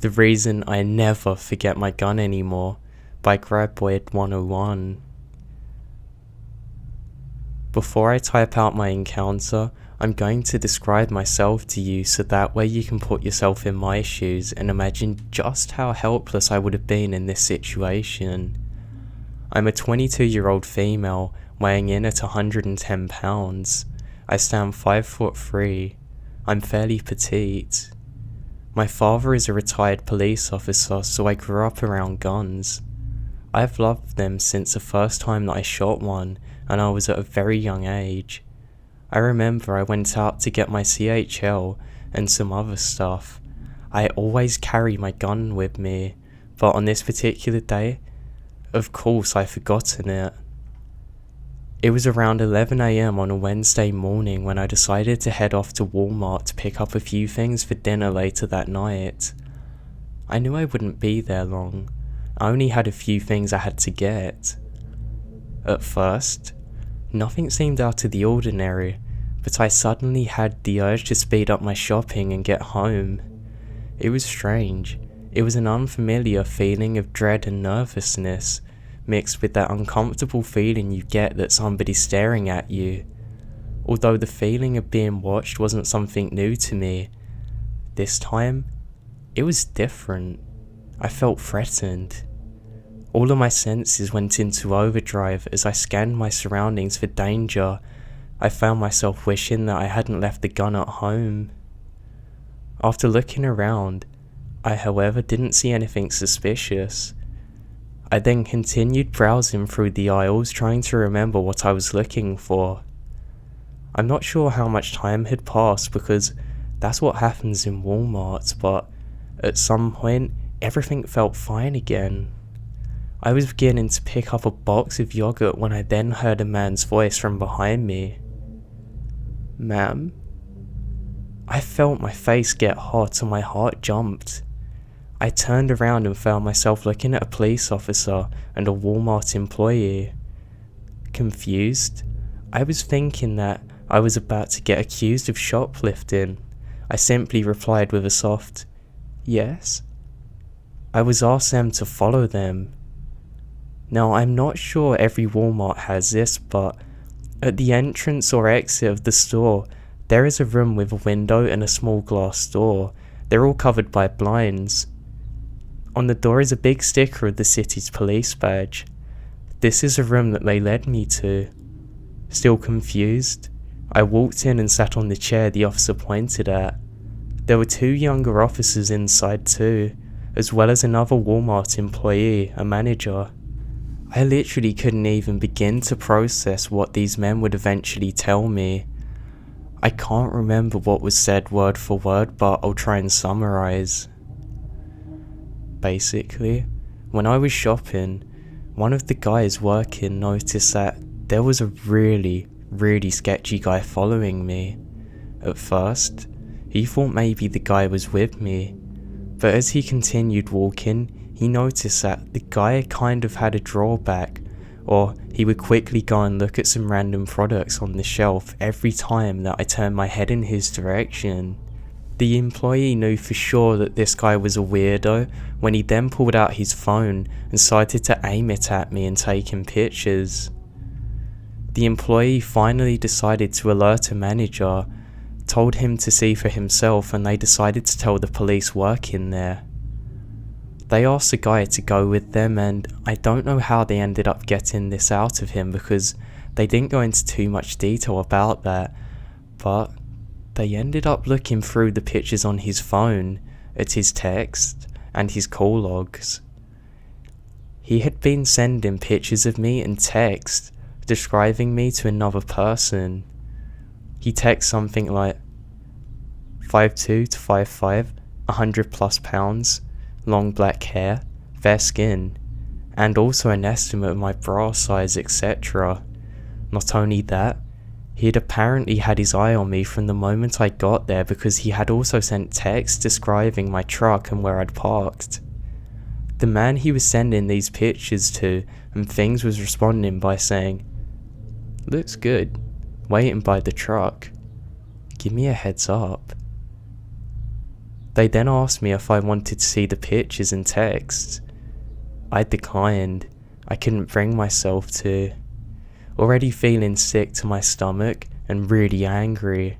The Reason I Never Forget My Gun Anymore by Graboid 101. Before I type out my encounter, I'm going to describe myself to you so that way you can put yourself in my shoes and imagine just how helpless I would have been in this situation. I'm a 22-year-old female weighing in at 110 pounds. I stand 5'3". I'm fairly petite. My father is a retired police officer, so I grew up around guns. I've loved them since the first time that I shot one, and I was at a very young age. I remember I went out to get my CHL and some other stuff. I always carry my gun with me, but on this particular day, of course I'd forgotten it. It was around 11 AM on a Wednesday morning when I decided to head off to Walmart to pick up a few things for dinner later that night. I knew I wouldn't be there long. I only had a few things I had to get. At first, nothing seemed out of the ordinary, but I suddenly had the urge to speed up my shopping and get home. It was strange. It was an unfamiliar feeling of dread and nervousness, mixed with that uncomfortable feeling you get that somebody's staring at you. Although the feeling of being watched wasn't something new to me, this time, it was different. I felt threatened. All of my senses went into overdrive as I scanned my surroundings for danger. I found myself wishing that I hadn't left the gun at home. After looking around, I however didn't see anything suspicious. I then continued browsing through the aisles trying to remember what I was looking for. I'm not sure how much time had passed because that's what happens in Walmart, but at some point everything felt fine again. I was beginning to pick up a box of yogurt when I then heard a man's voice from behind me. "Ma'am?" I felt my face get hot and my heart jumped. I turned around and found myself looking at a police officer and a Walmart employee. Confused, I was thinking that I was about to get accused of shoplifting. I simply replied with a soft, "Yes." I was asked them to follow them. Now, I'm not sure every Walmart has this, but at the entrance or exit of the store, there is a room with a window and a small glass door. They're all covered by blinds. On the door is a big sticker of the city's police badge. This is a room that they led me to. Still confused, I walked in and sat on the chair the officer pointed at. There were two younger officers inside too, as well as another Walmart employee, a manager. I literally couldn't even begin to process what these men would eventually tell me. I can't remember what was said word for word, but I'll try and summarize. Basically, when I was shopping, one of the guys working noticed that there was a really sketchy guy following me. At first, he thought maybe the guy was with me, but as he continued walking, he noticed that the guy kind of had a drawback, or he would quickly go and look at some random products on the shelf every time that I turned my head in his direction. The employee knew for sure that this guy was a weirdo when he then pulled out his phone and started to aim it at me and taking pictures. The employee finally decided to alert a manager, told him to see for himself, and they decided to tell the police working there. They asked the guy to go with them, and I don't know how they ended up getting this out of him because they didn't go into too much detail about that, but they ended up looking through the pictures on his phone, at his text, and his call logs. He had been sending pictures of me in text, describing me to another person. He texted something like 5'2" to 5'5", 100+ pounds, long black hair, fair skin, and also an estimate of my bra size, etc. Not only that, he had apparently had his eye on me from the moment I got there because he had also sent texts describing my truck and where I'd parked. The man he was sending these pictures to and things was responding by saying, "Looks good, waiting by the truck. Give me a heads up." They then asked me if I wanted to see the pictures and texts. I declined. I couldn't bring myself to. Already feeling sick to my stomach and really angry.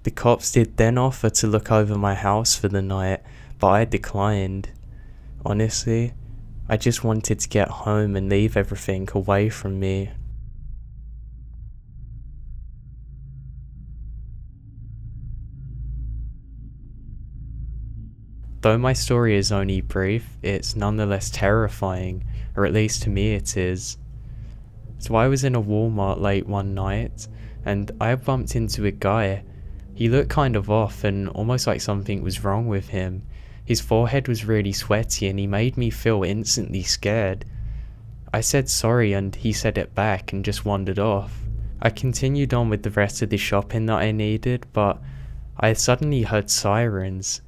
The cops did then offer to look over my house for the night, but I declined. Honestly, I just wanted to get home and leave everything away from me. Though my story is only brief, it's nonetheless terrifying, or at least to me it is. So I was in a Walmart late one night, and I bumped into a guy. He looked kind of off and almost like something was wrong with him. His forehead was really sweaty and he made me feel instantly scared. I said sorry and he said it back and just wandered off. I continued on with the rest of the shopping that I needed, but I suddenly heard sirens.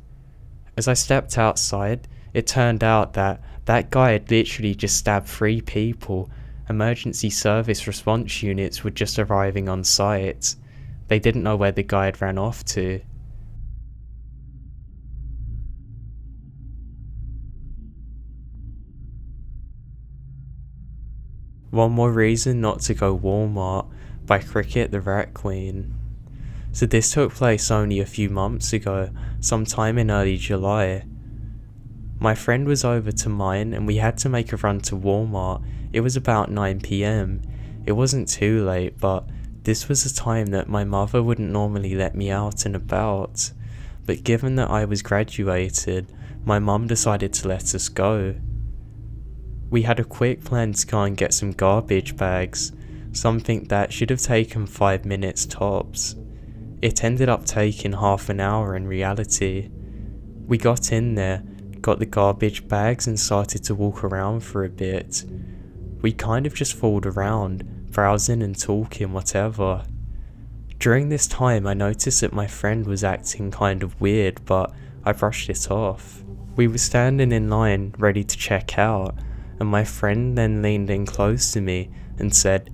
As I stepped outside, it turned out that guy had literally just stabbed 3 people. Emergency service response units were just arriving on site. They didn't know where the guy had ran off to. One more reason not to go Walmart by Cricket the Rat Queen. So this took place only a few months ago, sometime in early July. My friend was over to mine and we had to make a run to Walmart. It was about 9 PM. It wasn't too late, but this was a time that my mother wouldn't normally let me out and about. But given that I was graduated, my mum decided to let us go. We had a quick plan to go and get some garbage bags, something that should have taken 5 minutes tops. It ended up taking half an hour in reality. We got in there, got the garbage bags and started to walk around for a bit. We kind of just fooled around, browsing and talking, whatever. During this time I noticed that my friend was acting kind of weird, but I brushed it off. We were standing in line ready to check out, and my friend then leaned in close to me and said,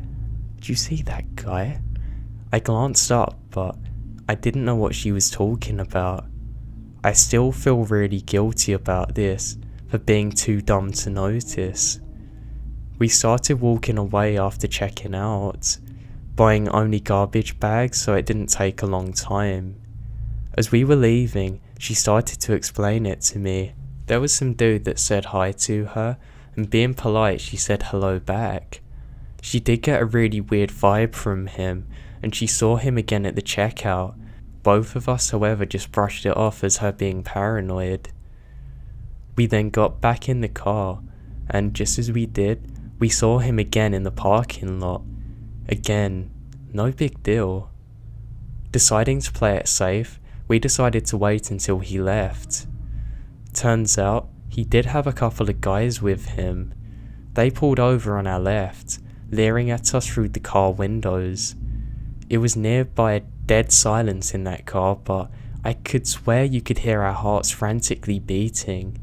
"Do you see that guy?" I glanced up, but I didn't know what she was talking about. I still feel really guilty about this, for being too dumb to notice. We started walking away after checking out, buying only garbage bags so it didn't take a long time. As we were leaving, she started to explain it to me. There was some dude that said hi to her, and being polite she said hello back. She did get a really weird vibe from him, and she saw him again at the checkout. Both of us, however, just brushed it off as her being paranoid. We then got back in the car, and just as we did, we saw him again in the parking lot. Again, no big deal. Deciding to play it safe, we decided to wait until he left. Turns out, he did have a couple of guys with him. They pulled over on our left, leering at us through the car windows. It was nearby dead silence in that car, but I could swear you could hear our hearts frantically beating.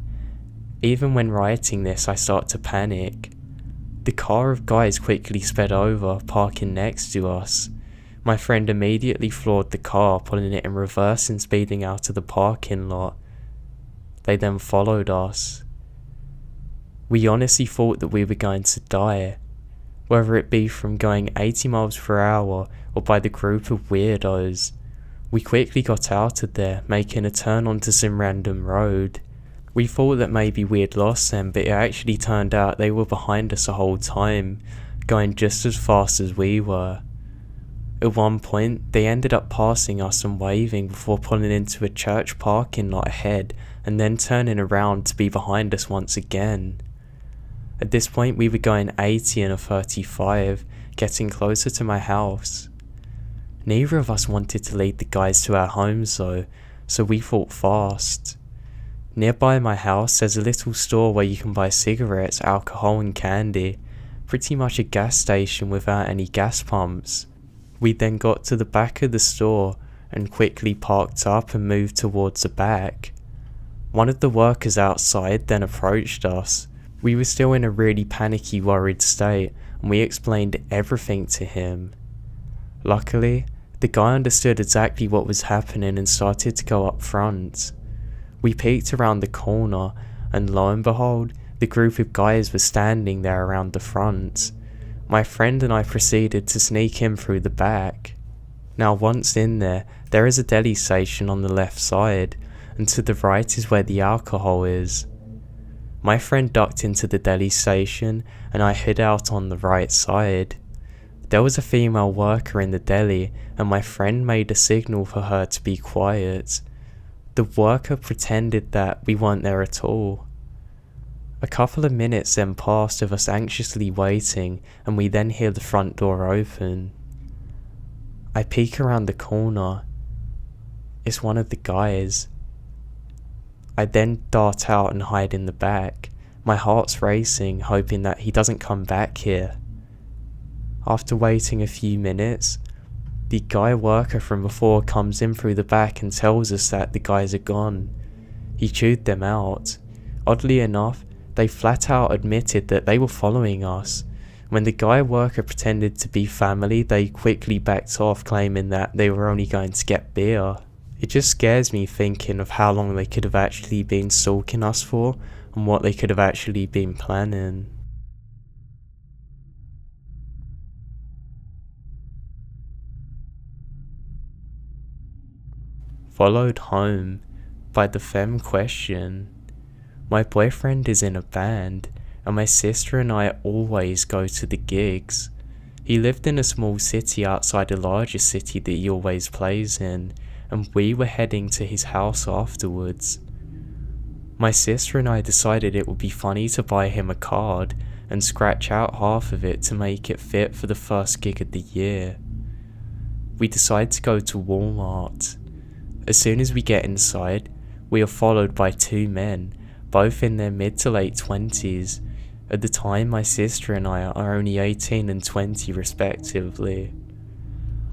Even when writing this, I start to panic. The car of guys quickly sped over, parking next to us. My friend immediately floored the car, pulling it in reverse and speeding out of the parking lot. They then followed us. We honestly thought that we were going to die, whether it be from going 80 miles per hour or by the group of weirdos. We quickly got out of there, making a turn onto some random road. We thought that maybe we had lost them, but it actually turned out they were behind us the whole time, going just as fast as we were. At one point, they ended up passing us and waving before pulling into a church parking lot ahead and then turning around to be behind us once again. At this point, we were going 80 in a 35, getting closer to my house. Neither of us wanted to lead the guys to our homes though, so we thought fast. Nearby my house, there's a little store where you can buy cigarettes, alcohol and candy. Pretty much a gas station without any gas pumps. We then got to the back of the store and quickly parked up and moved towards the back. One of the workers outside then approached us. We were still in a really panicky, worried state, and we explained everything to him. Luckily, the guy understood exactly what was happening and started to go up front. We peeked around the corner, and lo and behold, the group of guys was standing there around the front. My friend and I proceeded to sneak in through the back. Now once in there is a deli station on the left side, and to the right is where the alcohol is. My friend ducked into the deli station, and I hid out on the right side. There was a female worker in the deli, and my friend made a signal for her to be quiet. The worker pretended that we weren't there at all. A couple of minutes then passed of us anxiously waiting, and we then hear the front door open. I peek around the corner. It's one of the guys. I then dart out and hide in the back. My heart's racing, hoping that he doesn't come back here. After waiting a few minutes, the guy worker from before comes in through the back and tells us that the guys are gone. He chewed them out. Oddly enough, they flat out admitted that they were following us. When the guy worker pretended to be family, they quickly backed off, claiming that they were only going to get beer. It just scares me thinking of how long they could have actually been stalking us for, and what they could have actually been planning. Followed home by the femme question. My boyfriend is in a band, and my sister and I always go to the gigs. He lived in a small city outside a larger city that he always plays in, and we were heading to his house afterwards. My sister and I decided it would be funny to buy him a card and scratch out half of it to make it fit for the first gig of the year. We decide to go to Walmart. As soon as we get inside, we are followed by two men, both in their mid to late 20s. At the time, my sister and I are only 18 and 20 respectively.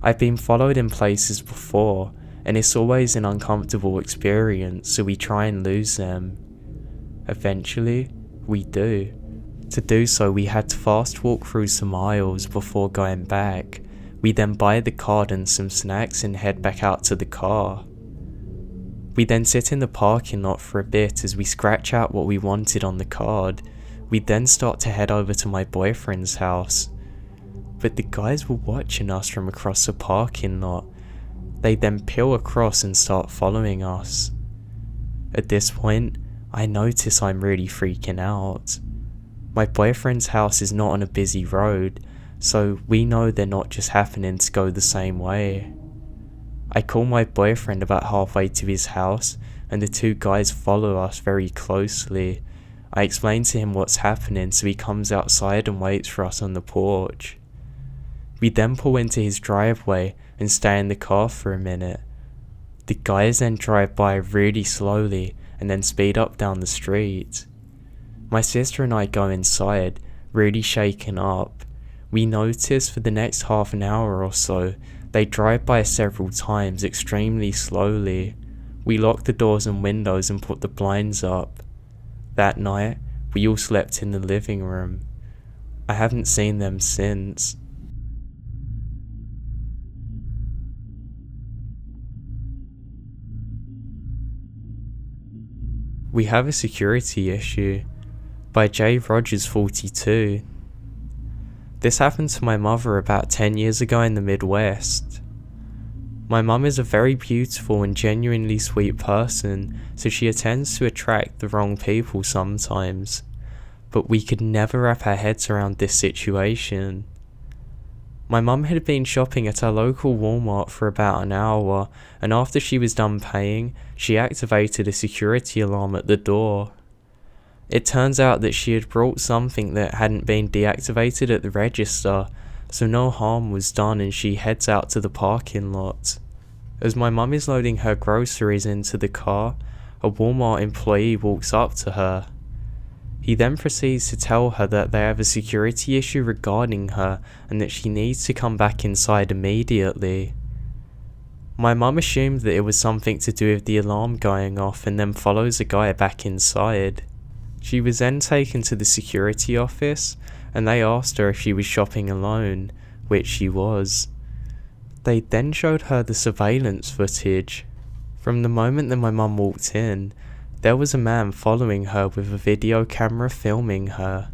I've been followed in places before, and it's always an uncomfortable experience, so we try and lose them. Eventually, we do. To do so, we had to fast walk through some aisles before going back. We then buy the card and some snacks and head back out to the car. We then sit in the parking lot for a bit as we scratch out what we wanted on the card. We then start to head over to my boyfriend's house. But the guys were watching us from across the parking lot. They then peel across and start following us. At this point, I notice I'm really freaking out. My boyfriend's house is not on a busy road, so we know they're not just happening to go the same way. I call my boyfriend about halfway to his house, and the two guys follow us very closely. I explain to him what's happening, so he comes outside and waits for us on the porch. We then pull into his driveway and stay in the car for a minute. The guys then drive by really slowly and then speed up down the street. My sister and I go inside, really shaken up. We notice for the next half an hour or so, they drive by several times extremely slowly. We lock the doors and windows and put the blinds up. That night, we all slept in the living room. I haven't seen them since. We Have a Security Issue by J. Rogers 42. This happened to my mother about 10 years ago in the Midwest. My mum is a very beautiful and genuinely sweet person, so she tends to attract the wrong people sometimes. But we could never wrap our heads around this situation. My mum had been shopping at our local Walmart for about an hour, and after she was done paying, she activated a security alarm at the door. It turns out that she had brought something that hadn't been deactivated at the register, so no harm was done, and she heads out to the parking lot. As my mum is loading her groceries into the car, a Walmart employee walks up to her. He then proceeds to tell her that they have a security issue regarding her and that she needs to come back inside immediately. My mum assumed that it was something to do with the alarm going off and then follows the guy back inside. She was then taken to the security office and they asked her if she was shopping alone, which she was. They then showed her the surveillance footage. From the moment that my mum walked in, There was a man following her with a video camera filming her.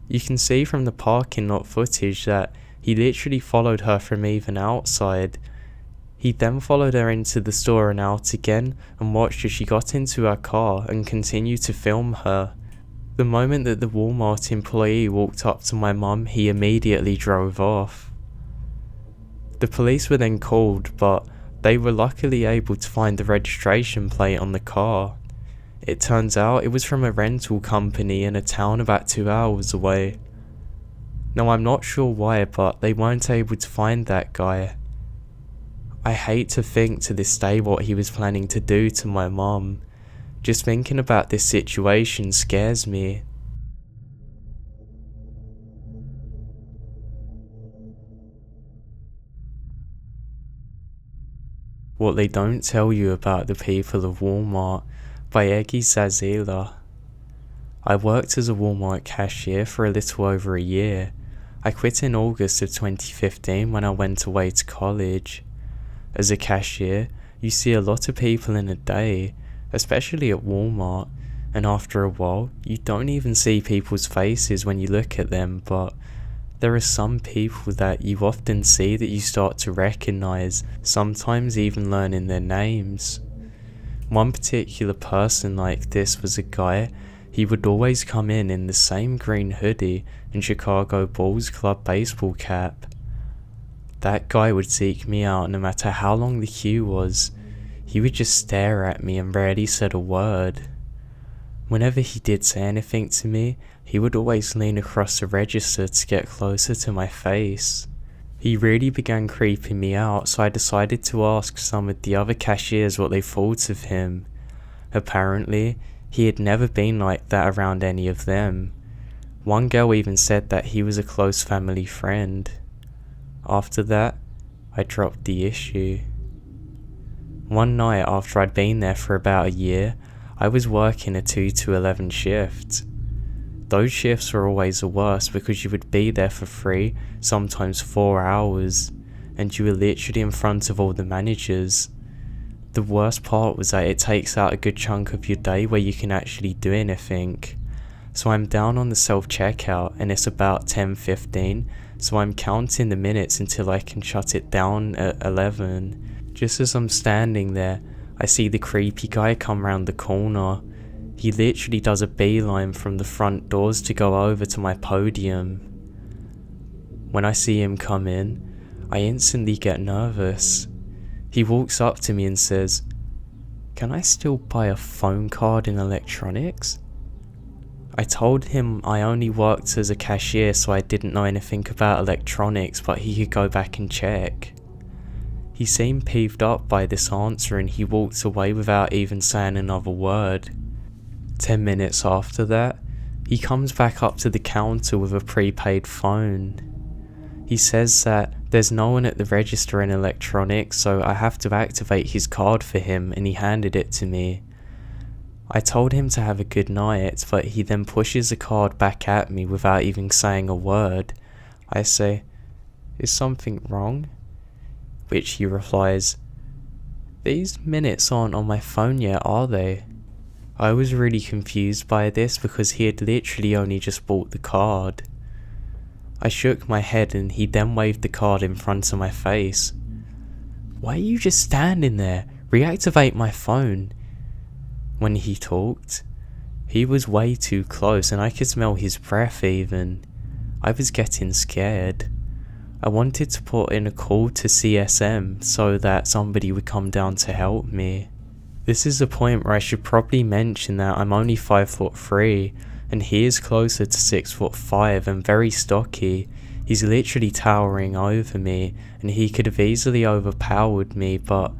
You can see from the parking lot footage that he literally followed her from even outside. He then followed her into the store and out again and watched as she got into her car and continued to film her. The moment that the Walmart employee walked up to my mum, he immediately drove off. The police were then called, but they were luckily able to find the registration plate on the car. It turns out it was from a rental company in a town about 2 hours away. Now I'm not sure why, but they weren't able to find that guy. I hate to think to this day what he was planning to do to my mum. Just thinking about this situation scares me. What They Don't Tell You About the People of Walmart by Eggy Zazila. I worked as a Walmart cashier for a little over a year. I quit in August of 2015 when I went away to college. As a cashier, you see a lot of people in a day, especially at Walmart, and after a while, you don't even see people's faces when you look at them, but there are some people that you often see that you start to recognize, sometimes even learning their names. One particular person like this was a guy. He would always come in the same green hoodie and Chicago Bulls Club baseball cap. That guy would seek me out no matter how long the queue was. He would just stare at me and rarely said a word. Whenever he did say anything to me, he would always lean across the register to get closer to my face. He really began creeping me out, so I decided to ask some of the other cashiers what they thought of him. Apparently, he had never been like that around any of them. One girl even said that he was a close family friend. After that, I dropped the issue. One night after I'd been there for about a year, I was working a 2 to 11 shift. Those shifts were always the worst because you would be there for 3, sometimes 4 hours, and you were literally in front of all the managers. The worst part was that it takes out a good chunk of your day where you can actually do anything. So I'm down on the self-checkout and it's about 10:15, so I'm counting the minutes until I can shut it down at 11. Just as I'm standing there, I see the creepy guy come round the corner. He literally does a beeline from the front doors to go over to my podium. When I see him come in, I instantly get nervous. He walks up to me and says, "Can I still buy a phone card in electronics?" I told him I only worked as a cashier, so I didn't know anything about electronics, but he could go back and check. He seemed peeved up by this answer and he walked away without even saying another word. 10 minutes after that, he comes back up to the counter with a prepaid phone. He says that there's no one at the register in electronics, so I have to activate his card for him, and he handed it to me. I told him to have a good night, but he then pushes the card back at me without even saying a word. I say, "Is something wrong?" Which he replies, "These minutes aren't on my phone yet, are they?" I was really confused by this because he had literally only just bought the card. I shook my head and he then waved the card in front of my face. "Why are you just standing there? Reactivate my phone." When he talked, he was way too close and I could smell his breath even. I was getting scared. I wanted to put in a call to CSM so that somebody would come down to help me. This is the point where I should probably mention that I'm only 5'3" and he is closer to 6'5" and very stocky. He's literally towering over me and he could have easily overpowered me, but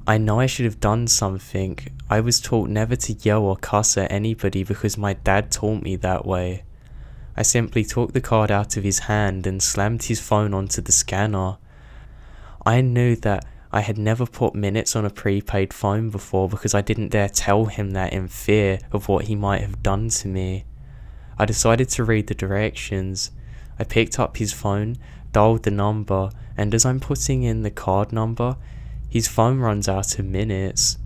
I know I should have done something. I was taught never to yell or cuss at anybody because my dad taught me that way. I simply took the card out of his hand and slammed his phone onto the scanner. I knew that I had never put minutes on a prepaid phone before because I didn't dare tell him that in fear of what he might have done to me. I decided to read the directions. I picked up his phone, dialed the number, and as I'm putting in the card number, his phone runs out of minutes.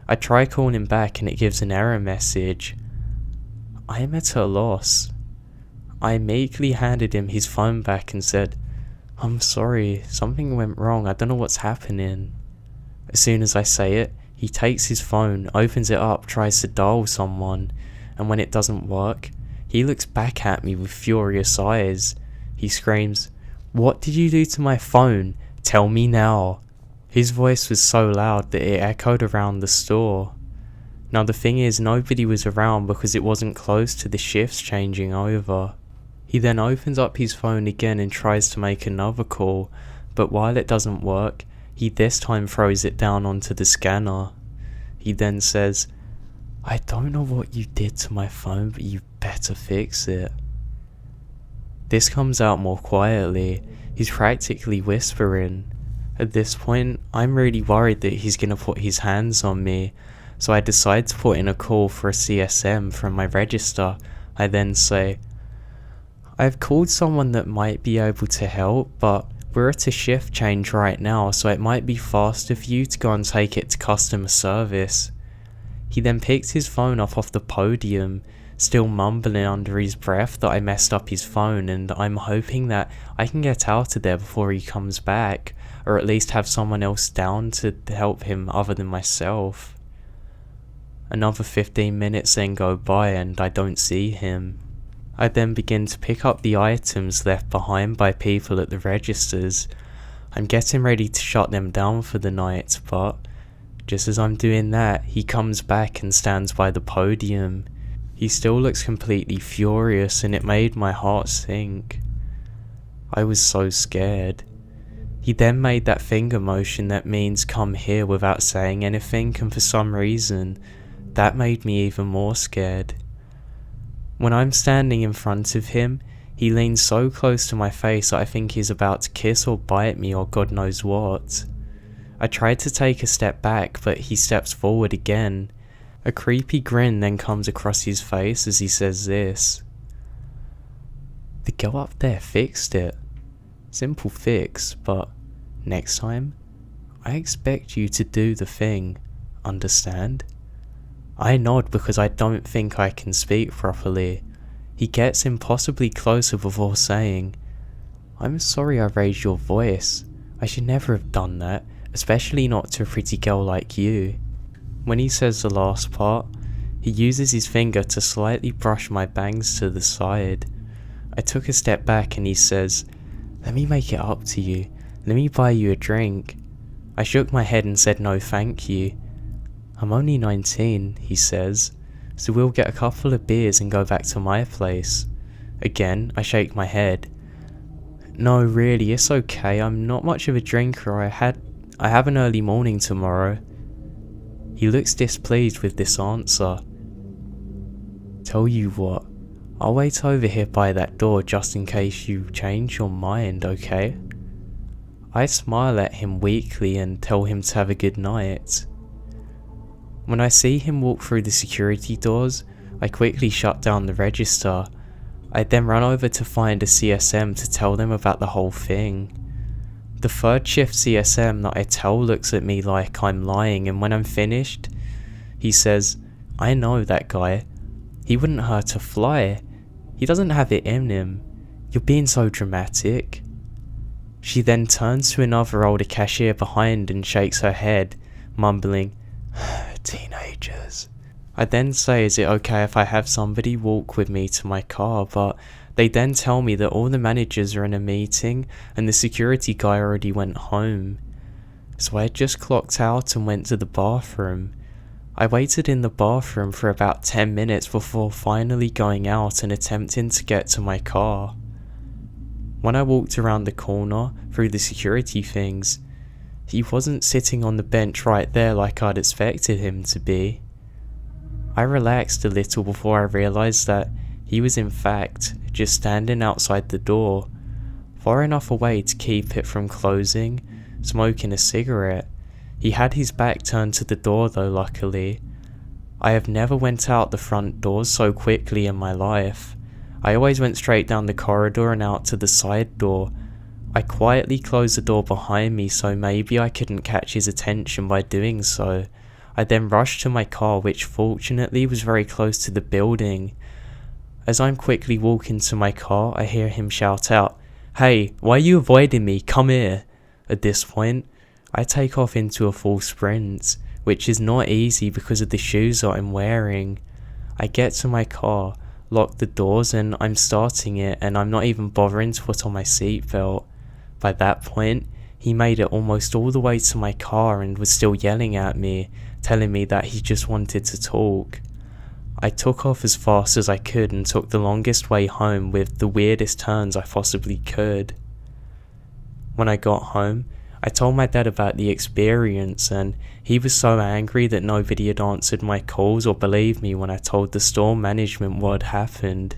I try calling him back and it gives an error message. I am at a loss. I immediately handed him his phone back and said, "I'm sorry, something went wrong, I don't know what's happening." As soon as I say it, he takes his phone, opens it up, tries to dial someone, and when it doesn't work, he looks back at me with furious eyes. He screams, "What did you do to my phone? Tell me now." His voice was so loud that it echoed around the store. Now the thing is, nobody was around because it wasn't close to the shifts changing over. He then opens up his phone again and tries to make another call, but while it doesn't work, he this time throws it down onto the scanner. He then says, "I don't know what you did to my phone, but you better fix it." This comes out more quietly. He's practically whispering. At this point, I'm really worried that he's gonna put his hands on me, so I decide to put in a call for a CSM from my register. I then say, "I've called someone that might be able to help, but we're at a shift change right now, so it might be faster for you to go and take it to customer service." He then picks his phone up off the podium, still mumbling under his breath that I messed up his phone, and I'm hoping that I can get out of there before he comes back, or at least have someone else down to help him other than myself. Another 15 minutes then go by and I don't see him. I then begin to pick up the items left behind by people at the registers. I'm getting ready to shut them down for the night, but just as I'm doing that, he comes back and stands by the podium. He still looks completely furious and it made my heart sink. I was so scared. He then made that finger motion that means come here without saying anything, and for some reason, that made me even more scared. When I'm standing in front of him, he leans so close to my face that I think he's about to kiss or bite me or God knows what. I tried to take a step back, but he steps forward again. A creepy grin then comes across his face as he says this: "The girl up there fixed it. Simple fix, but next time, I expect you to do the thing, understand?" I nod because I don't think I can speak properly. He gets impossibly closer before saying, "I'm sorry I raised your voice. I should never have done that, especially not to a pretty girl like you." When he says the last part, he uses his finger to slightly brush my bangs to the side. I took a step back and he says, "Let me make it up to you. Let me buy you a drink." I shook my head and said no thank you. "I'm only 19, he says, "so we'll get a couple of beers and go back to my place." Again, I shake my head. "No, really, it's okay. I'm not much of a drinker. I have an early morning tomorrow." He looks displeased with this answer. "Tell you what, I'll wait over here by that door just in case you change your mind, okay?" I smile at him weakly and tell him to have a good night. When I see him walk through the security doors, I quickly shut down the register. I then run over to find a CSM to tell them about the whole thing. The third shift CSM that I tell looks at me like I'm lying, and when I'm finished, he says, "I know that guy. He wouldn't hurt a fly. He doesn't have it in him. You're being so dramatic." She then turns to another older cashier behind and shakes her head, mumbling, "Teenagers." I then say, "Is it okay if I have somebody walk with me to my car?" But they then tell me that all the managers are in a meeting and the security guy already went home. So I just clocked out and went to the bathroom. I waited in the bathroom for about 10 minutes before finally going out and attempting to get to my car. When I walked around the corner through the security things, he wasn't sitting on the bench right there like I'd expected him to be. I relaxed a little before I realised that he was in fact just standing outside the door, far enough away to keep it from closing, smoking a cigarette. He had his back turned to the door though, luckily. I have never went out the front doors so quickly in my life. I always went straight down the corridor and out to the side door. I quietly closed the door behind me so maybe I couldn't catch his attention by doing so. I then rushed to my car, which fortunately was very close to the building. As I'm quickly walking to my car, I hear him shout out, "Hey, why are you avoiding me? Come here." At this point, I take off into a full sprint, which is not easy because of the shoes that I'm wearing. I get to my car, lock the doors, and I'm starting it, and I'm not even bothering to put on my seatbelt. By that point, he made it almost all the way to my car and was still yelling at me, telling me that he just wanted to talk. I took off as fast as I could and took the longest way home with the weirdest turns I possibly could. When I got home, I told my dad about the experience, and he was so angry that nobody had answered my calls or believed me when I told the store management what had happened.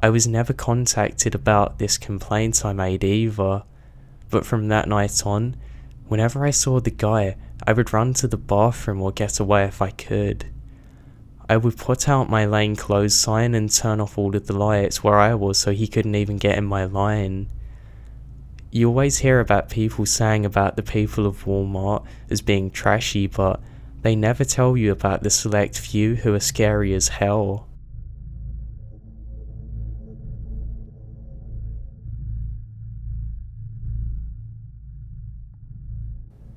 I was never contacted about this complaint I made either, but from that night on, whenever I saw the guy, I would run to the bathroom or get away if I could. I would put out my lane closed sign and turn off all of the lights where I was so he couldn't even get in my line. You always hear about people saying about the people of Walmart as being trashy, but they never tell you about the select few who are scary as hell.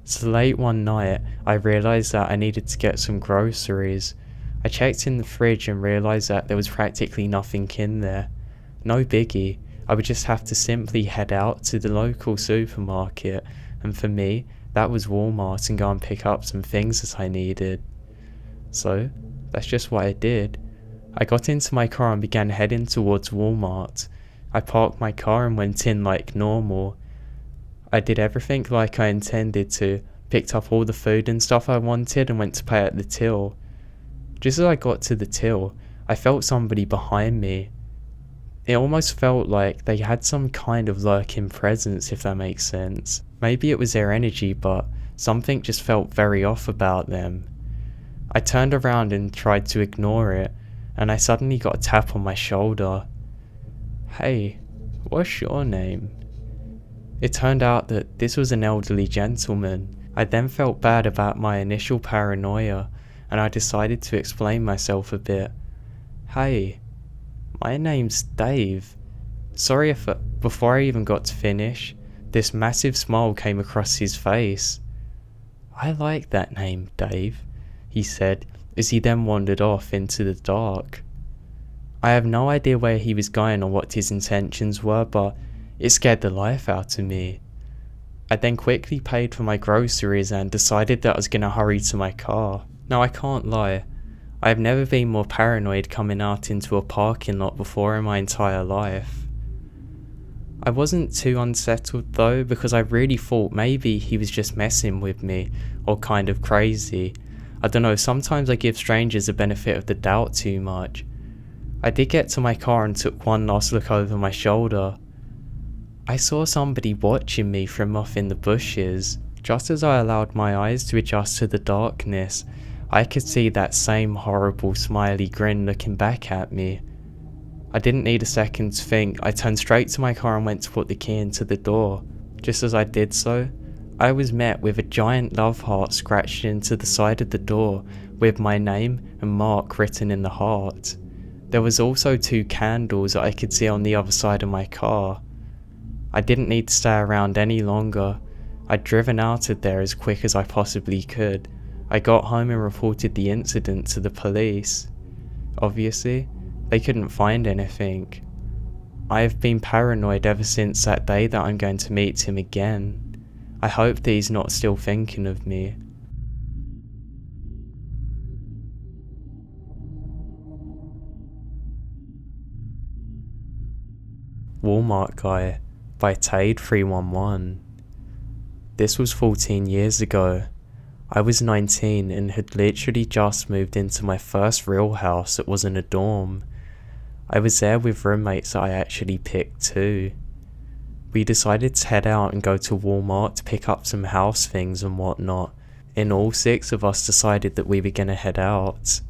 So late one night, I realised that I needed to get some groceries. I checked in the fridge and realised that there was practically nothing in there. No biggie, I would just have to simply head out to the local supermarket, and for me, that was Walmart, and go and pick up some things that I needed. So, that's just what I did. I got into my car and began heading towards Walmart. I parked my car and went in like normal. I did everything like I intended to, picked up all the food and stuff I wanted and went to pay at the till. Just as I got to the till, I felt somebody behind me. It almost felt like they had some kind of lurking presence, if that makes sense. Maybe it was their energy, but something just felt very off about them. I turned around and tried to ignore it, and I suddenly got a tap on my shoulder. "Hey, what's your name?" It turned out that this was an elderly gentleman. I then felt bad about my initial paranoia, and I decided to explain myself a bit. "Hey, my name's Dave." Sorry if before I even got to finish, this massive smile came across his face. "I like that name, Dave," he said, as he then wandered off into the dark. I have no idea where he was going or what his intentions were, but it scared the life out of me. I then quickly paid for my groceries and decided that I was going to hurry to my car. Now I can't lie, I have never been more paranoid coming out into a parking lot before in my entire life. I wasn't too unsettled though, because I really thought maybe he was just messing with me, or kind of crazy. I don't know, sometimes I give strangers the benefit of the doubt too much. I did get to my car and took one last look over my shoulder. I saw somebody watching me from off in the bushes. Just as I allowed my eyes to adjust to the darkness, I could see that same horrible smiley grin looking back at me. I didn't need a second to think. I turned straight to my car and went to put the key into the door. Just as I did so, I was met with a giant love heart scratched into the side of the door with my name and Mark written in the heart. There was also 2 candles that I could see on the other side of my car. I didn't need to stay around any longer. I'd driven out of there as quick as I possibly could. I got home and reported the incident to the police. Obviously, they couldn't find anything. I have been paranoid ever since that day that I'm going to meet him again. I hope that he's not still thinking of me. Walmart Guy by Tade311. This was 14 years ago. I was 19 and had literally just moved into my first real house that wasn't a dorm. I was there with roommates that I actually picked too. We decided to head out and go to Walmart to pick up some house things and whatnot, and all 6 of us decided that we were gonna head out.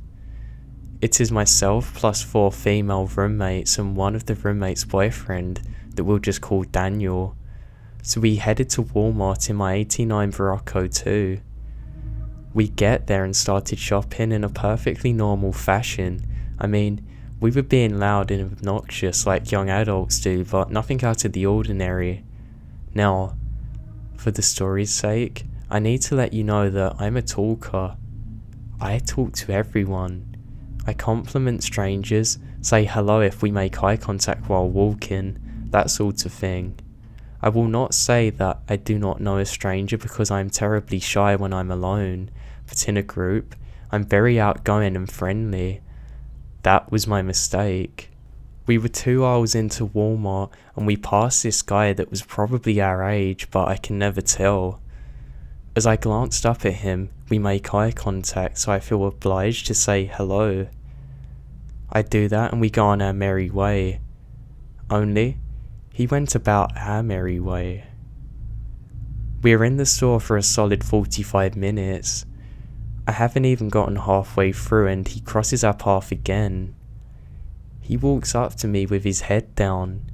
It is myself plus 4 female roommates and one of the roommates' boyfriend that we'll just call Daniel. So we headed to Walmart in my '89 Barocco too. We get there and started shopping in a perfectly normal fashion. I mean, we were being loud and obnoxious like young adults do, but nothing out of the ordinary. Now, for the story's sake, I need to let you know that I'm a talker. I talk to everyone. I compliment strangers, say hello if we make eye contact while walking, that sort of thing. I will not say that I do not know a stranger because I am terribly shy when I'm alone, but in a group, I'm very outgoing and friendly. That was my mistake. We were 2 hours into Walmart and we passed this guy that was probably our age, but I can never tell. As I glanced up at him, we make eye contact, so I feel obliged to say hello. I do that and we go on our merry way. Only, he went about our merry way. We were in the store for a solid 45 minutes. I haven't even gotten halfway through and he crosses our path again. He walks up to me with his head down,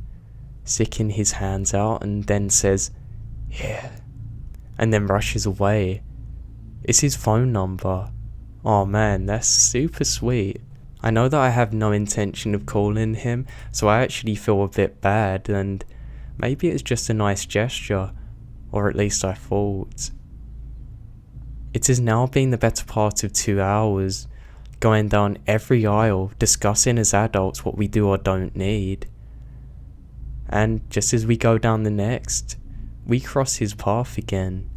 sticking his hands out, and then says, "Here," and then rushes away. It's his phone number. Oh man, that's super sweet. I know that I have no intention of calling him, so I actually feel a bit bad, and maybe it's just a nice gesture, or at least I thought. It has now been the better part of 2 hours, going down every aisle, discussing as adults what we do or don't need. And just as we go down the next, we cross his path again.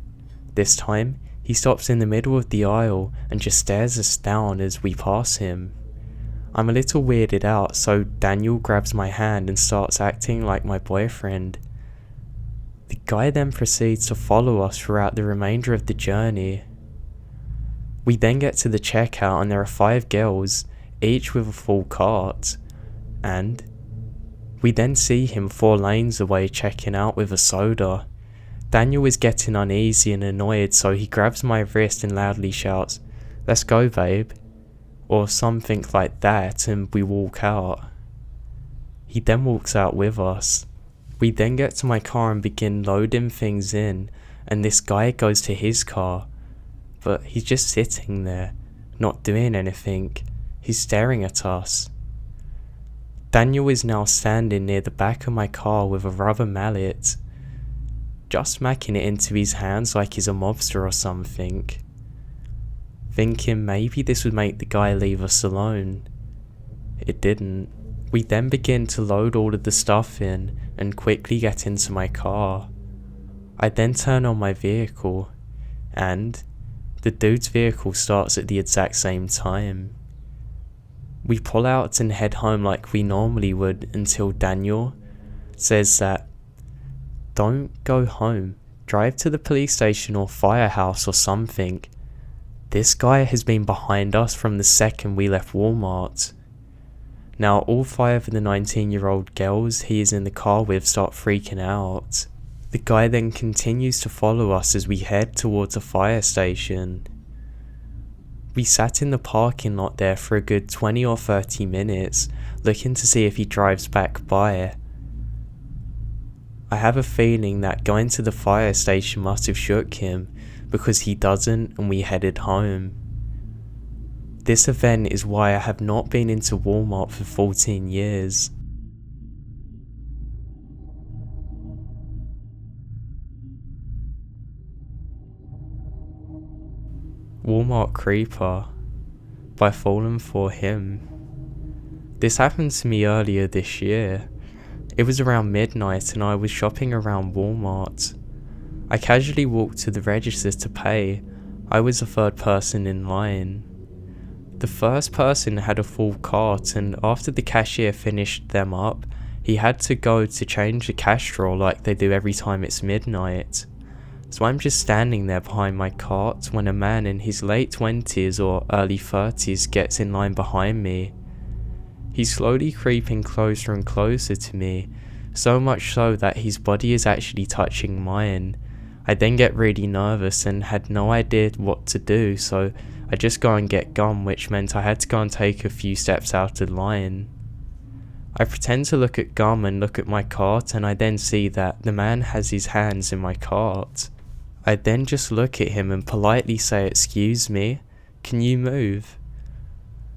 This time, he stops in the middle of the aisle and just stares us down as we pass him. I'm a little weirded out, so Daniel grabs my hand and starts acting like my boyfriend. The guy then proceeds to follow us throughout the remainder of the journey. We then get to the checkout and there are 5 girls, each with a full cart, and we then see him 4 lanes away checking out with a soda. Daniel is getting uneasy and annoyed, so he grabs my wrist and loudly shouts, "Let's go, babe," or something like that, and we walk out. He then walks out with us. We then get to my car and begin loading things in, and this guy goes to his car, but he's just sitting there, not doing anything. He's staring at us. Daniel is now standing near the back of my car with a rubber mallet, just smacking it into his hands like he's a mobster or something. Thinking maybe this would make the guy leave us alone. It didn't. We then begin to load all of the stuff in and quickly get into my car. I then turn on my vehicle, and the dude's vehicle starts at the exact same time. We pull out and head home like we normally would until Daniel says that, "Don't go home, drive to the police station or firehouse or something. This guy has been behind us from the second we left Walmart." Now all 5 of the 19-year-old girls he is in the car with start freaking out. The guy then continues to follow us as we head towards a fire station. We sat in the parking lot there for a good 20 or 30 minutes, looking to see if he drives back by. I have a feeling that going to the fire station must have shook him, because he doesn't, and we headed home. This event is why I have not been into Walmart for 14 years. Walmart Creeper by Fallen for Him. This happened to me earlier this year. It was around midnight and I was shopping around Walmart. I casually walked to the register to pay. I was the 3rd person in line. The first person had a full cart, and after the cashier finished them up, he had to go to change the cash drawer like they do every time it's midnight. So I'm just standing there behind my cart when a man in his late 20s or early 30s gets in line behind me. He's slowly creeping closer and closer to me, so much so that his body is actually touching mine. I then get really nervous and had no idea what to do, so I just go and get gum, which meant I had to go and take a few steps out of line. I pretend to look at gum and look at my cart, and I then see that the man has his hands in my cart. I then just look at him and politely say, "Excuse me, can you move?"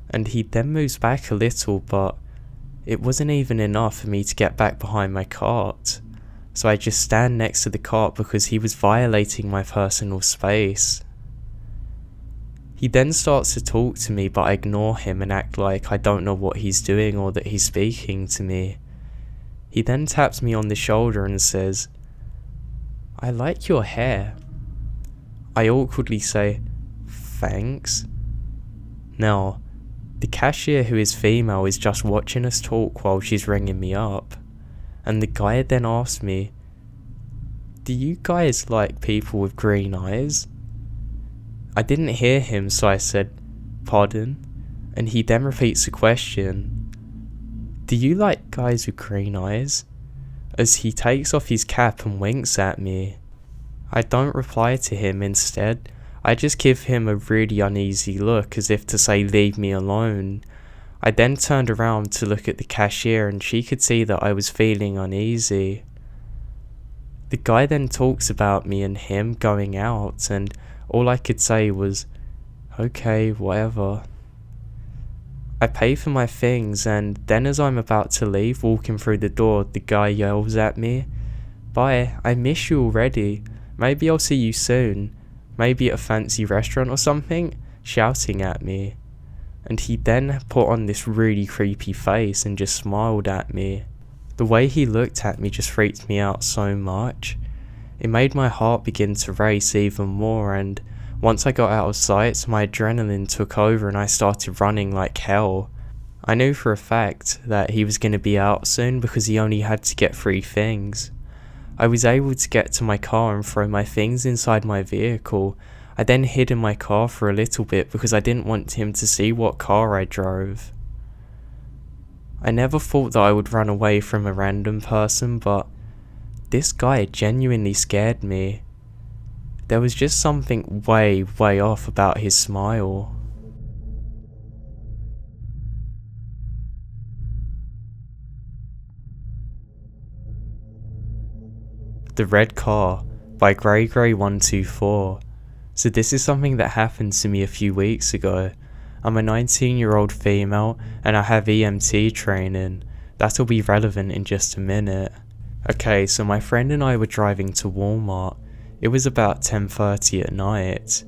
And he then moves back a little, but it wasn't even enough for me to get back behind my cart. So I just stand next to the cart because he was violating my personal space. He then starts to talk to me, but I ignore him and act like I don't know what he's doing or that he's speaking to me. He then taps me on the shoulder and says, "I like your hair." I awkwardly say, "Thanks." Now, the cashier, who is female, is just watching us talk while she's ringing me up. And the guy then asks me, "Do you guys like people with green eyes?" I didn't hear him, so I said, "Pardon?" And he then repeats the question, "Do you like guys with green eyes?" As he takes off his cap and winks at me. I don't reply to him. Instead, I just give him a really uneasy look, as if to say, "Leave me alone." I then turned around to look at the cashier, and she could see that I was feeling uneasy. The guy then talks about me and him going out, and all I could say was, "Okay, whatever." I pay for my things, and then as I'm about to leave, walking through the door, the guy yells at me, "Bye, I miss you already. Maybe I'll see you soon. Maybe at a fancy restaurant or something," shouting at me. And he then put on this really creepy face and just smiled at me. The way he looked at me just freaked me out so much. It made my heart begin to race even more, and once I got out of sight, my adrenaline took over and I started running like hell. I knew for a fact that he was going to be out soon because he only had to get 3 things. I was able to get to my car and throw my things inside my vehicle. I then hid in my car for a little bit because I didn't want him to see what car I drove. I never thought that I would run away from a random person, but this guy genuinely scared me. There was just something way off about his smile. The Red Car by Grey124. So this is something that happened to me a few weeks ago. I'm a 19-year-old female and I have EMT training. That'll be relevant in just a minute. Okay, so my friend and I were driving to Walmart. It was about 10:30 at night.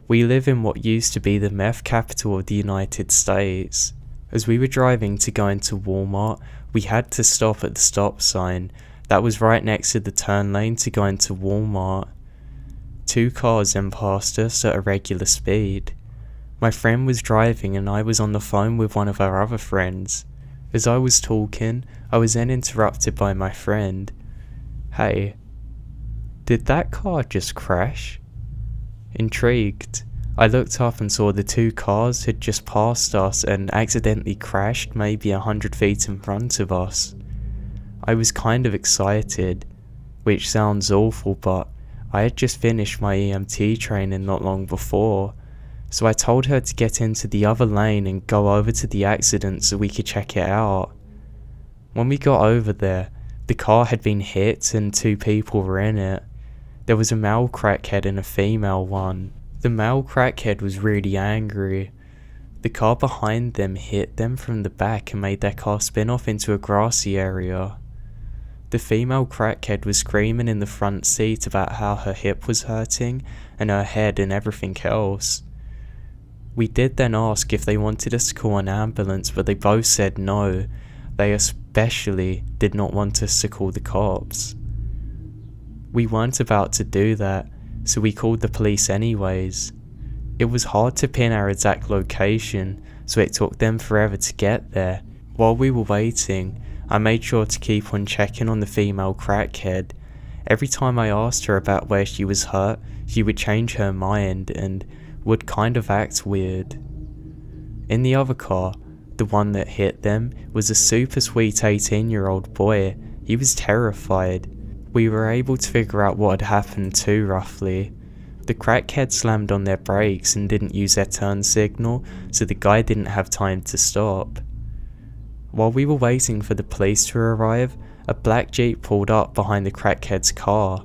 We live in what used to be the meth capital of the United States. As we were driving to go into Walmart, we had to stop at the stop sign. That was right next to the turn lane to go into Walmart. 2 cars then passed us at a regular speed. My friend was driving and I was on the phone with one of our other friends. As I was talking, I was then interrupted by my friend. "Hey, did that car just crash?" Intrigued, I looked up and saw the 2 cars had just passed us and accidentally crashed maybe 100 feet in front of us. I was kind of excited, which sounds awful, but I had just finished my EMT training not long before, so I told her to get into the other lane and go over to the accident so we could check it out. When we got over there, the car had been hit and 2 people were in it. There was a male crackhead and a female one. The male crackhead was really angry. The car behind them hit them from the back and made their car spin off into a grassy area. The female crackhead was screaming in the front seat about how her hip was hurting and her head and everything else. We did then ask if they wanted us to call an ambulance, but they both said no. They especially did not want us to call the cops. We weren't about to do that, so we called the police anyways. It was hard to pin our exact location, so it took them forever to get there. While we were waiting, I made sure to keep on checking on the female crackhead. Every time I asked her about where she was hurt, she would change her mind and would kind of act weird. In the other car, the one that hit them, was a super sweet 18-year-old boy. He was terrified. We were able to figure out what had happened too, roughly. The crackhead slammed on their brakes and didn't use their turn signal, so the guy didn't have time to stop. While we were waiting for the police to arrive, a black Jeep pulled up behind the crackhead's car.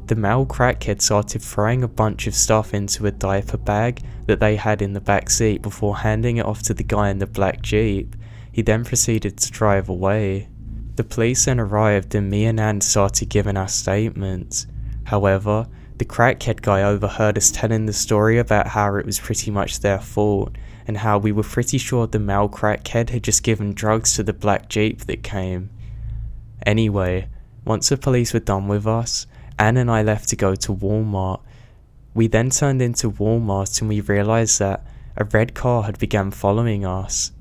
The male crackhead started throwing a bunch of stuff into a diaper bag that they had in the back seat before handing it off to the guy in the black Jeep. He then proceeded to drive away. The police then arrived and me and Anne started giving our statements. However, the crackhead guy overheard us telling the story about how it was pretty much their fault and how we were pretty sure the male crackhead had just given drugs to the black Jeep that came. Anyway, once the police were done with us, Anne and I left to go to Walmart. We then turned into Walmart and we realised that a red car had begun following us.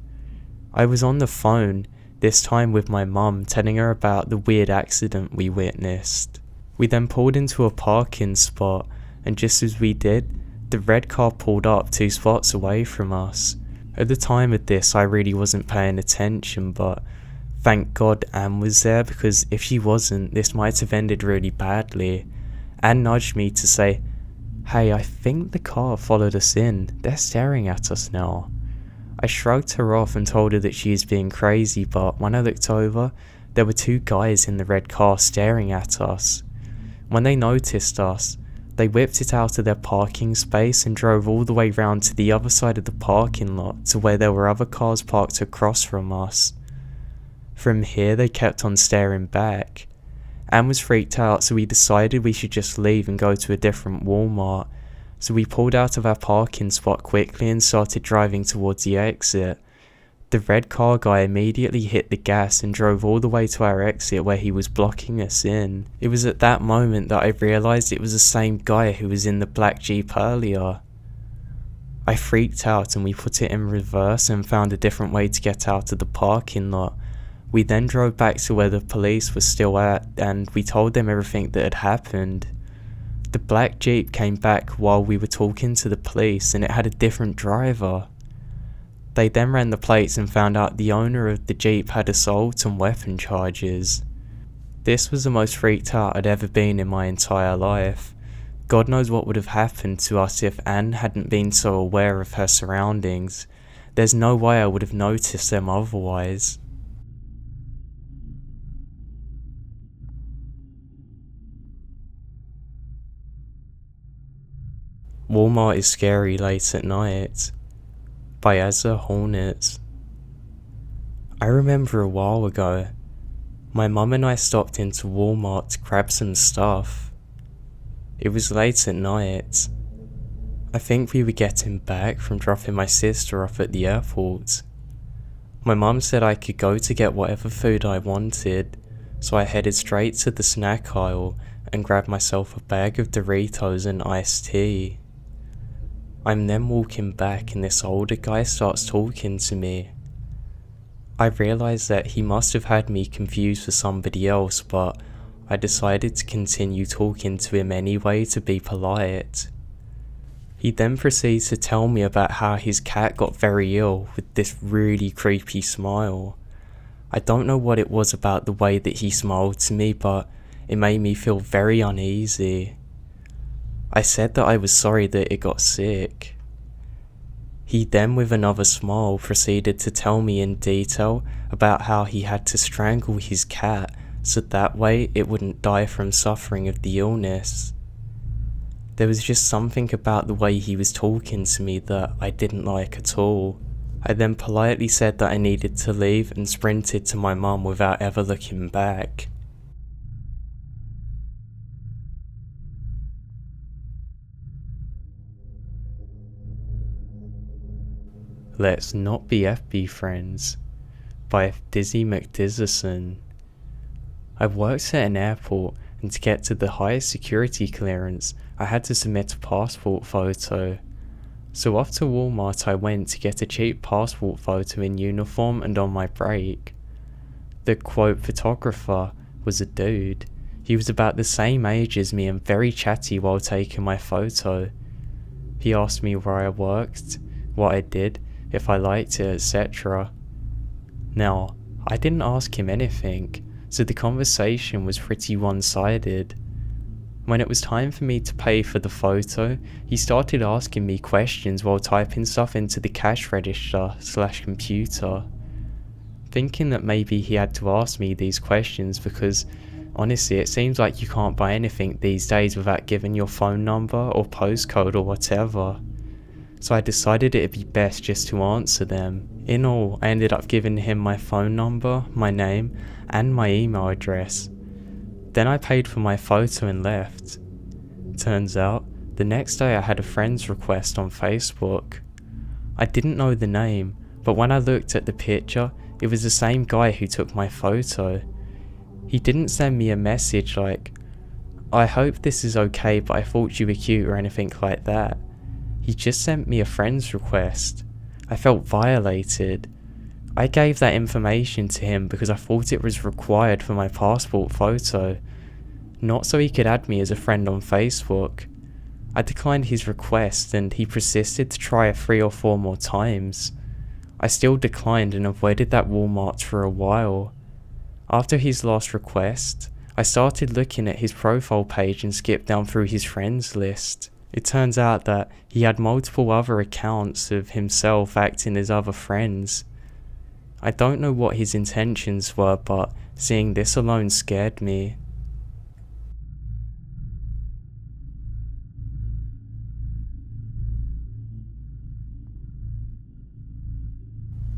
I was on the phone, this time with my mum, telling her about the weird accident we witnessed. We then pulled into a parking spot, and just as we did, the red car pulled up 2 spots away from us. At the time of this, I really wasn't paying attention, but thank God Anne was there, because if she wasn't, this might have ended really badly. Anne nudged me to say, "Hey, I think the car followed us in. They're staring at us now." I shrugged her off and told her that she was being crazy, but when I looked over, there were 2 guys in the red car staring at us. When they noticed us, they whipped it out of their parking space and drove all the way round to the other side of the parking lot to where there were other cars parked across from us. From here, they kept on staring back. Anne was freaked out, so we decided we should just leave and go to a different Walmart. So we pulled out of our parking spot quickly and started driving towards the exit. The red car guy immediately hit the gas and drove all the way to our exit where he was blocking us in. It was at that moment that I realised it was the same guy who was in the black Jeep earlier. I freaked out and we put it in reverse and found a different way to get out of the parking lot. We then drove back to where the police were still at and we told them everything that had happened. The black Jeep came back while we were talking to the police and it had a different driver. They then ran the plates and found out the owner of the Jeep had assault and weapon charges. This was the most freaked out I'd ever been in my entire life. God knows what would have happened to us if Anne hadn't been so aware of her surroundings. There's no way I would have noticed them otherwise. Walmart is Scary Late at Night by Asa Hornets. I remember a while ago, my mum and I stopped into Walmart to grab some stuff. It was late at night. I think we were getting back from dropping my sister off at the airport. My mum said I could go to get whatever food I wanted, so I headed straight to the snack aisle and grabbed myself a bag of Doritos and iced tea. I'm then walking back and this older guy starts talking to me. I realised that he must have had me confused for somebody else, but I decided to continue talking to him anyway to be polite. He then proceeds to tell me about how his cat got very ill with this really creepy smile. I don't know what it was about the way that he smiled to me, but it made me feel very uneasy. I said that I was sorry that it got sick. He then, with another smile, proceeded to tell me in detail about how he had to strangle his cat so that way it wouldn't die from suffering of the illness. There was just something about the way he was talking to me that I didn't like at all. I then politely said that I needed to leave and sprinted to my mum without ever looking back. Let's Not Be FB Friends by Dizzy McDizerson. I worked at an airport, and to get to the highest security clearance, I had to submit a passport photo. So off to Walmart I went to get a cheap passport photo in uniform and on my break. The quote photographer was a dude. He was about the same age as me and very chatty while taking my photo. He asked me where I worked, what I did, if I liked it, etc. Now, I didn't ask him anything, so the conversation was pretty one-sided. When it was time for me to pay for the photo, he started asking me questions while typing stuff into the cash register/computer. Thinking that maybe he had to ask me these questions because Honestly, it seems like you can't buy anything these days without giving your phone number or postcode or whatever. So I decided it'd be best just to answer them. In all, I ended up giving him my phone number, my name, and my email address. Then I paid for my photo and left. Turns out, the next day I had a friend's request on Facebook. I didn't know the name, but when I looked at the picture, it was the same guy who took my photo. He didn't send me a message like, "I hope this is okay, but I thought you were cute," or anything like that. He just sent me a friend's request. I felt violated. I gave that information to him because I thought it was required for my passport photo, not so he could add me as a friend on Facebook. I declined his request and he persisted to try it 3 or 4 more times. I still declined and avoided that Walmart for a while. After his last request, I started looking at his profile page and skipped down through his friends list. It turns out that he had multiple other accounts of himself acting as other friends. I don't know what his intentions were, but seeing this alone scared me.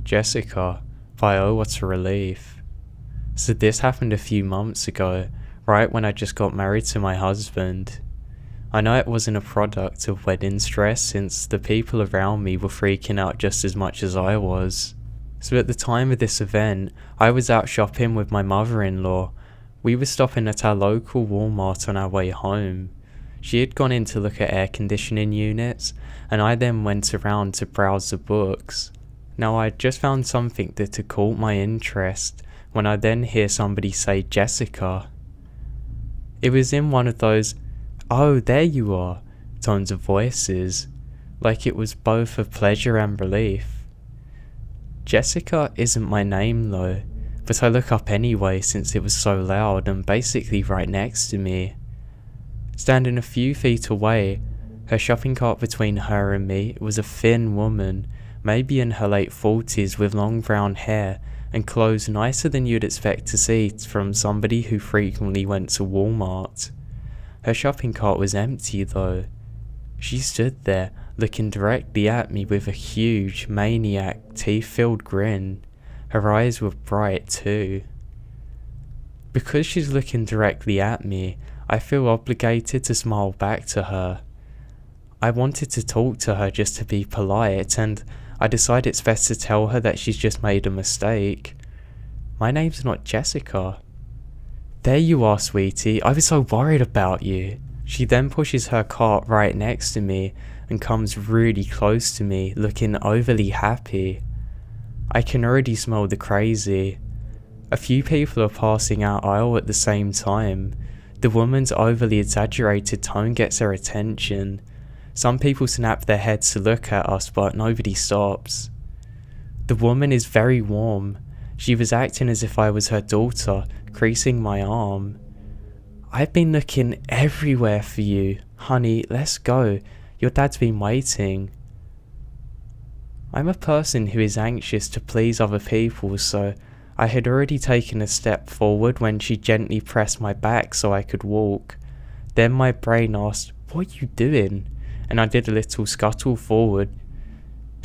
Jessica, by oh what a relief. So this happened a few months ago, right when I just got married to my husband. I know it wasn't a product of wedding stress since the people around me were freaking out just as much as I was. So at the time of this event, I was out shopping with my mother-in-law. We were stopping at our local Walmart on our way home. She had gone in to look at air conditioning units, and I then went around to browse the books. Now I had just found something that had caught my interest when I then hear somebody say Jessica. It was in one of those, "Oh, there you are," tones of voices, like it was both of pleasure and relief. Jessica isn't my name though, but I look up anyway since it was so loud and basically right next to me. Standing a few feet away, her shopping cart between her and me, was a thin woman, maybe in her late 40s with long brown hair and clothes nicer than you'd expect to see from somebody who frequently went to Walmart. Her shopping cart was empty though. She stood there, looking directly at me with a huge, maniac, teeth-filled grin. Her eyes were bright too. Because she's looking directly at me, I feel obligated to smile back to her. I wanted to talk to her just to be polite, and I decide it's best to tell her that she's just made a mistake. My name's not Jessica. "There you are, sweetie. I was so worried about you." She then pushes her cart right next to me and comes really close to me, looking overly happy. I can already smell the crazy. A few people are passing our aisle at the same time. The woman's overly exaggerated tone gets her attention. Some people snap their heads to look at us, but nobody stops. The woman is very warm. She was acting as if I was her daughter, creasing my arm. "I've been looking everywhere for you. Honey, let's go. Your dad's been waiting." I'm a person who is anxious to please other people, so I had already taken a step forward when she gently pressed my back so I could walk. Then my brain asked, "What are you doing?" And I did a little scuttle forward.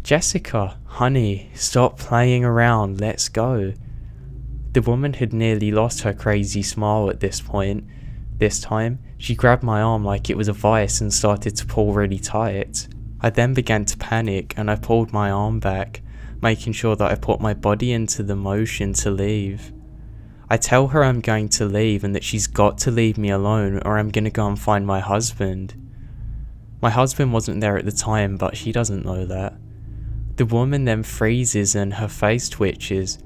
"Jessica, honey, stop playing around, let's go." The woman had nearly lost her crazy smile at this point. This time, she grabbed my arm like it was a vice and started to pull really tight. I then began to panic and I pulled my arm back, making sure that I put my body into the motion to leave. I tell her I'm going to leave and that she's got to leave me alone or I'm gonna go and find my husband. My husband wasn't there at the time, but she doesn't know that. The woman then freezes and her face twitches,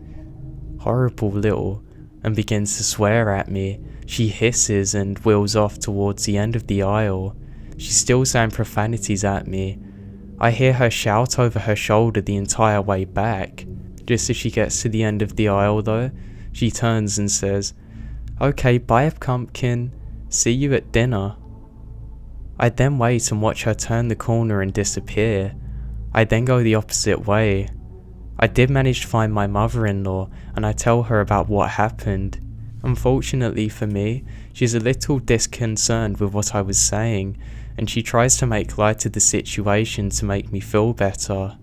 horrible little, and begins to swear at me. She hisses and wheels off towards the end of the aisle. She's still saying profanities at me. I hear her shout over her shoulder the entire way back. Just as she gets to the end of the aisle though, she turns and says, "Okay, bye pumpkin, see you at dinner." I then wait and watch her turn the corner and disappear. I then go the opposite way. I did manage to find my mother-in-law and I tell her about what happened, Unfortunately for me, she's a little disconcerted with what I was saying, and she tries to make light of the situation to make me feel better.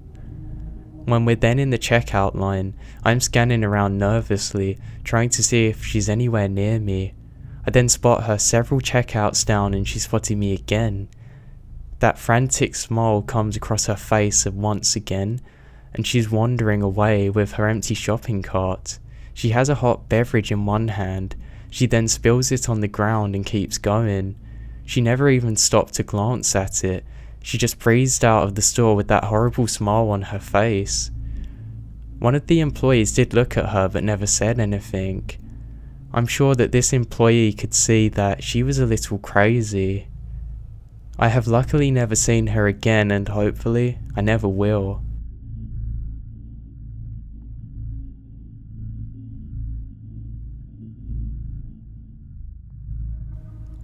When we're then in the checkout line, I'm scanning around nervously, trying to see if she's anywhere near me. I then spot her several checkouts down and she's spotting me again. That frantic smile comes across her face once again, and she's wandering away with her empty shopping cart. She has a hot beverage in one hand. She then spills it on the ground and keeps going. She never even stopped to glance at it. She just breezed out of the store with that horrible smile on her face. One of the employees did look at her but never said anything. I'm sure that this employee could see that she was a little crazy. I have luckily never seen her again, and hopefully I never will.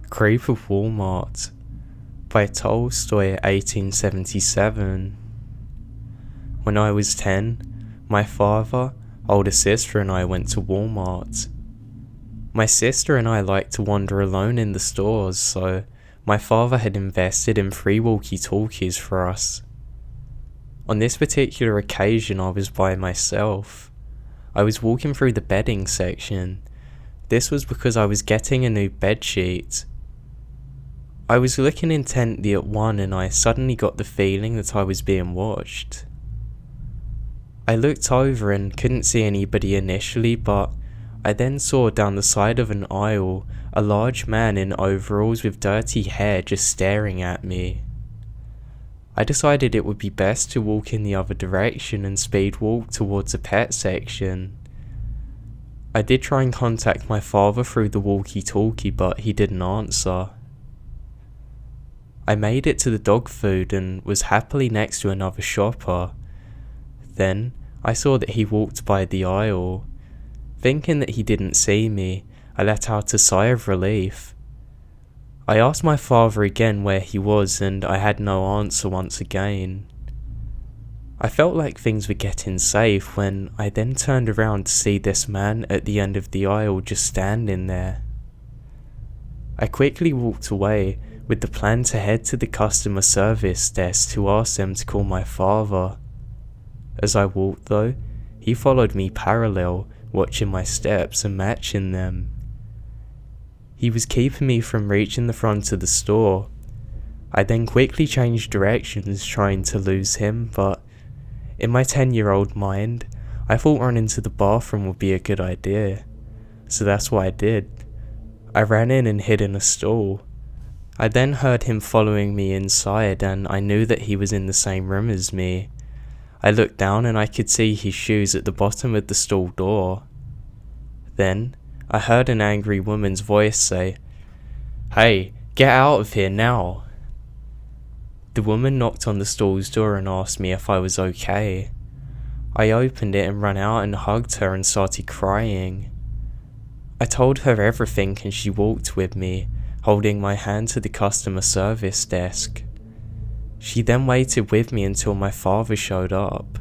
Creep of Walmart by Tolstoy, 1877. When I was 10, my father, older sister and I went to Walmart. My sister and I liked to wander alone in the stores, so my father had invested in 3 walkie-talkies for us. On this particular occasion I was by myself. I was walking through the bedding section. This was because I was getting a new bedsheet. I was looking intently at one and I suddenly got the feeling that I was being watched. I looked over and couldn't see anybody initially, but I then saw down the side of an aisle a large man in overalls with dirty hair just staring at me. I decided it would be best to walk in the other direction and speed walk towards the pet section. I did try and contact my father through the walkie-talkie, but he didn't answer. I made it to the dog food and was happily next to another shopper. Then I saw that he walked by the aisle. Thinking that he didn't see me, I let out a sigh of relief. I asked my father again where he was and I had no answer once again. I felt like things were getting safe when I then turned around to see this man at the end of the aisle just standing there. I quickly walked away with the plan to head to the customer service desk to ask them to call my father. As I walked though, he followed me parallel, watching my steps and matching them. He was keeping me from reaching the front of the store. I then quickly changed directions trying to lose him, but in my 10-year-old mind, I thought running to the bathroom would be a good idea. So that's what I did. I ran in and hid in a stall. I then heard him following me inside and I knew that he was in the same room as me. I looked down and I could see his shoes at the bottom of the stall door. Then, I heard an angry woman's voice say, "Hey, get out of here now!" The woman knocked on the stall's door and asked me if I was okay. I opened it and ran out and hugged her and started crying. I told her everything and she walked with me, holding my hand to the customer service desk. She then waited with me until my father showed up.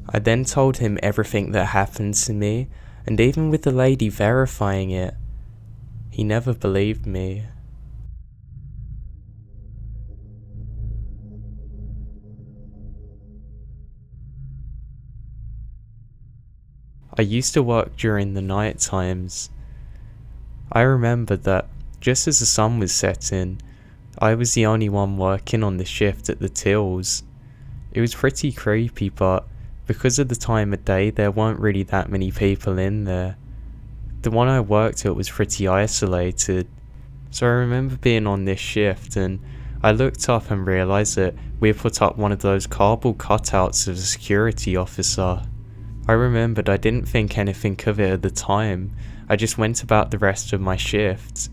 I then told him everything that happened to me, and even with the lady verifying it, he never believed me. I used to work during the night times. I remember that just as the sun was setting, I was the only one working on the shift at the tills. It was pretty creepy, but because of the time of day there weren't really that many people in there. The one I worked at was pretty isolated, so I remember being on this shift and I looked up and realised that we had put up one of those cardboard cutouts of a security officer. I remembered I didn't think anything of it at the time. I just went about the rest of my shift.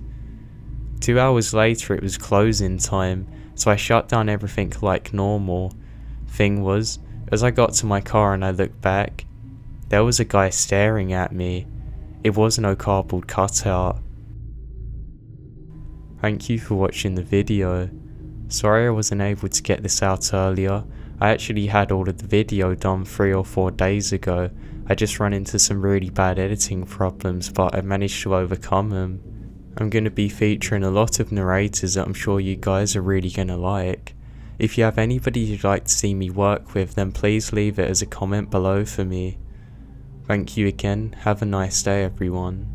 2 hours later it was closing time, so I shut down everything like normal. Thing was, as I got to my car and I looked back, there was a guy staring at me. It was no cardboard cutout. Thank you for watching the video. Sorry I wasn't able to get this out earlier. I actually had all of the video done 3 or 4 days ago. I just ran into some really bad editing problems, but I managed to overcome them. I'm going to be featuring a lot of narrators that I'm sure you guys are really going to like. If you have anybody you'd like to see me work with, then please leave it as a comment below for me. Thank you again, have a nice day everyone.